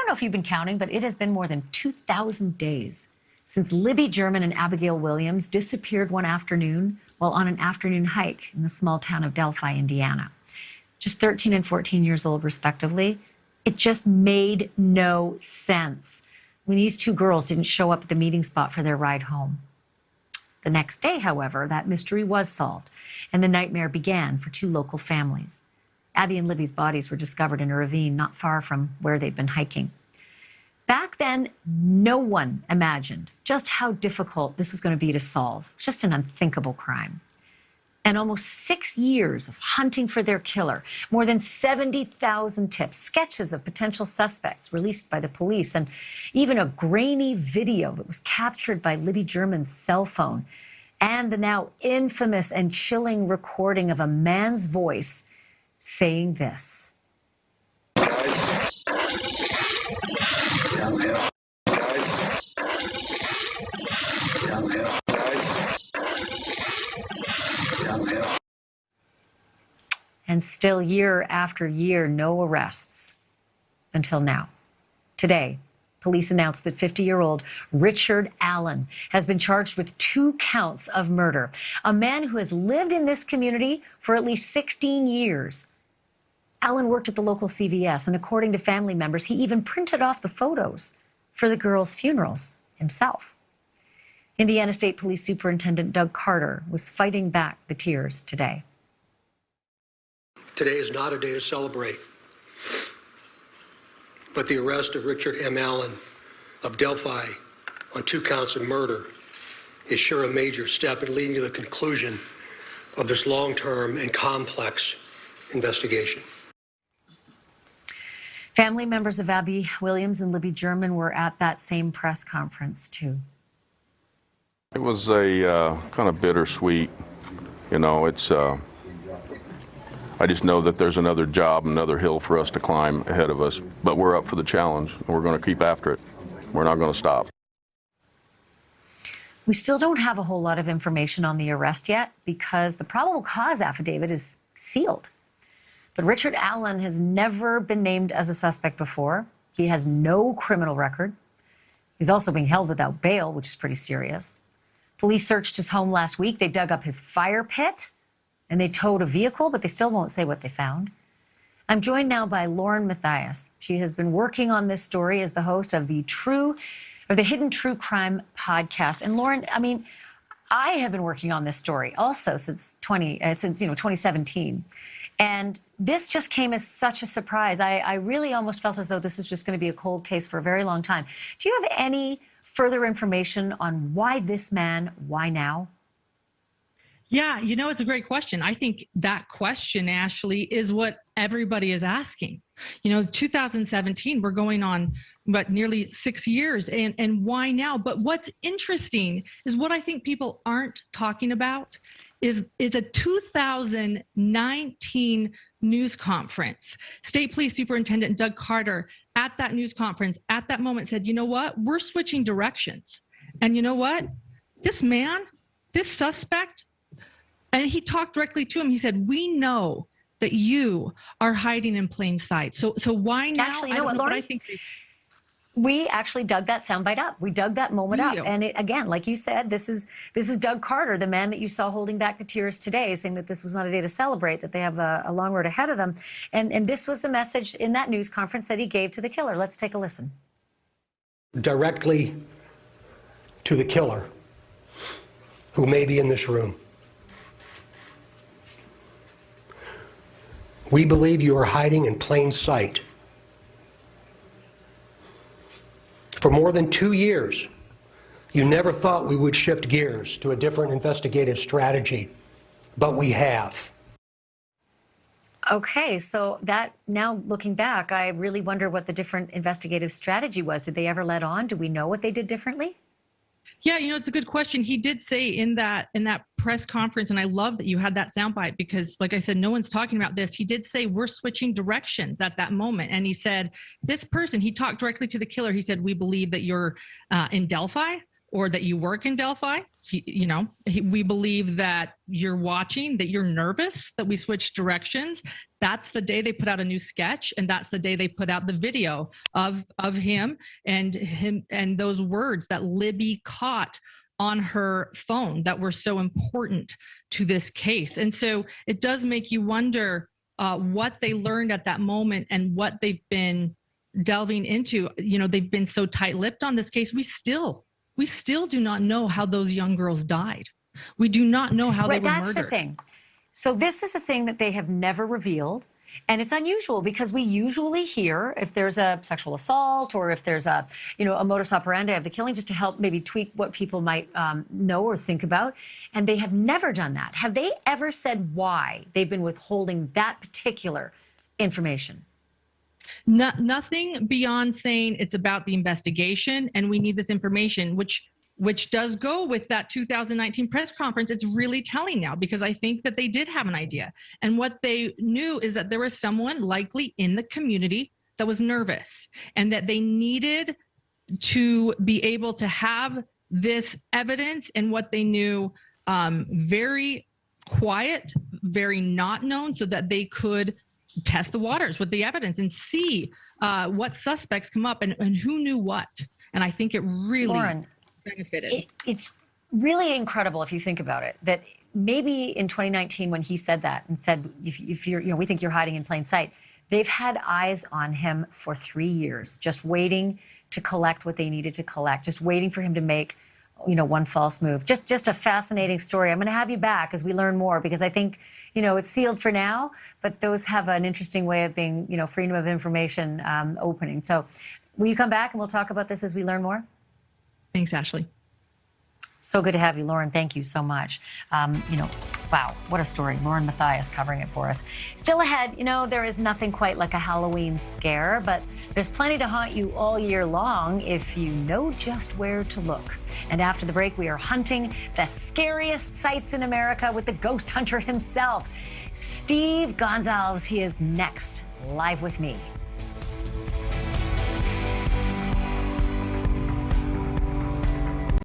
know if you've been counting, but it has been more than 2,000 days since Libby German and Abigail Williams disappeared one afternoon while on an afternoon hike in the small town of Delphi, Indiana. Just 13 and 14 years old, respectively. It just made no sense when these two girls didn't show up at the meeting spot for their ride home. The next day, however, that mystery was solved, and the nightmare began for two local families. Abby and Libby's bodies were discovered in a ravine not far from where they'd been hiking. Back then, no one imagined just how difficult this was going to be to solve. It's just an unthinkable crime. And almost 6 years of hunting for their killer, more than 70,000 tips, sketches of potential suspects released by the police, and even a grainy video that was captured by Libby German's cell phone, and the now infamous and chilling recording of a man's voice saying this. And still, year after year, no arrests until now. Today, police announced that 50-year-old Richard Allen has been charged with 2 counts of murder. A man who has lived in this community for at least 16 years. Allen worked at the local CVS, and according to family members, he even printed off the photos for the girls' funerals himself. Indiana State Police Superintendent Doug Carter was fighting back the tears today. Today is not a day to celebrate, but the arrest of Richard M. Allen of Delphi on 2 counts of murder is sure a major step in leading to the conclusion of this long-term and complex investigation. Family members of Abby Williams and Libby German were at that same press conference, too. It was a kind of bittersweet, you know, I just know that there's another job, another hill for us to climb ahead of us, but we're up for the challenge, and we're going to keep after it. We're not going to stop. We still don't have a whole lot of information on the arrest yet because the probable cause affidavit is sealed. But Richard Allen has never been named as a suspect before. He has no criminal record. He's also being held without bail, which is pretty serious. Police searched his home last week. They dug up his fire pit and they towed a vehicle, but they still won't say what they found. I'm joined now by Lauren Matthias. She has been working on this story as the host of the Hidden True Crime podcast. And Lauren, I mean, I have been working on this story also since 2017. And this just came as such a surprise. I really almost felt as though this is just going to be a cold case for a very long time. Do you have any further information on why this man, why now? Yeah, you know, it's a great question. I think that question, Ashley, is what everybody is asking. You know, 2017, we're going on, nearly 6 years, and why now? But what's interesting is what I think people aren't talking about is a 2019 news conference. State Police Superintendent Doug Carter at that news conference at that moment said, you know what, we're switching directions. And you know what, this man, this suspect, and he talked directly to him. He said, we know that you are hiding in plain sight. So why now? Actually, you know what, Lauren? I think we actually dug that soundbite up. We dug that moment up. And it, again, like you said, this is Doug Carter, the man that you saw holding back the tears today, saying that this was not a day to celebrate, that they have a long road ahead of them. And this was the message in that news conference that he gave to the killer. Let's take a listen. Directly to the killer, who may be in this room. We believe you are hiding in plain sight. For more than 2 years, you never thought we would shift gears to a different investigative strategy, but we have. Okay, so that, now looking back, I really wonder what the different investigative strategy was. Did they ever let on? Do we know what they did differently? Yeah, you know, it's a good question. He did say in that press conference, and I love that you had that soundbite because, like I said, no one's talking about this. He did say we're switching directions at that moment. And he said, this person, he talked directly to the killer. He said, we believe that you're in Delphi. or that you work in Delphi, we believe that you're watching, that you're nervous, that we switched directions. That's the day they put out a new sketch, and that's the day they put out the video of him and those words that Libby caught on her phone that were so important to this case. And so it does make you wonder what they learned at that moment and what they've been delving into. They've been so tight-lipped on this case. We still do not know how those young girls died. We do not know how they were murdered. That's the thing. So this is a thing that they have never revealed. And it's unusual because we usually hear if there's a sexual assault or if there's a modus operandi of the killing, just to help maybe tweak what people might know or think about. And they have never done that. Have they ever said why they've been withholding that particular information? Nothing beyond saying it's about the investigation and we need this information, which does go with that 2019 press conference. It's really telling now, because I think that they did have an idea. And what they knew is that there was someone likely in the community that was nervous and that they needed to be able to have this evidence and what they knew very quiet, very not known, so that they could test the waters with the evidence and see what suspects come up and who knew what. And I think it really benefited. It's really incredible if you think about it, that maybe in 2019 when he said that and said, if you're, we think you're hiding in plain sight, they've had eyes on him for 3 years, just waiting to collect what they needed to collect, just waiting for him to make, one false move. Just a fascinating story. I'm going to have you back as we learn more, because I think, it's sealed for now, but those have an interesting way of being, freedom of information opening. So will you come back and we'll talk about this as we learn more? Thanks, Ashley. So good to have you, Lauren. Thank you so much. Wow, what a story. Lauren Matthias covering it for us. Still ahead, there is nothing quite like a Halloween scare, but there's plenty to haunt you all year long if you know just where to look. And after the break, we are hunting the scariest sights in America with the ghost hunter himself, Steve Gonzalez. He is next, live with me.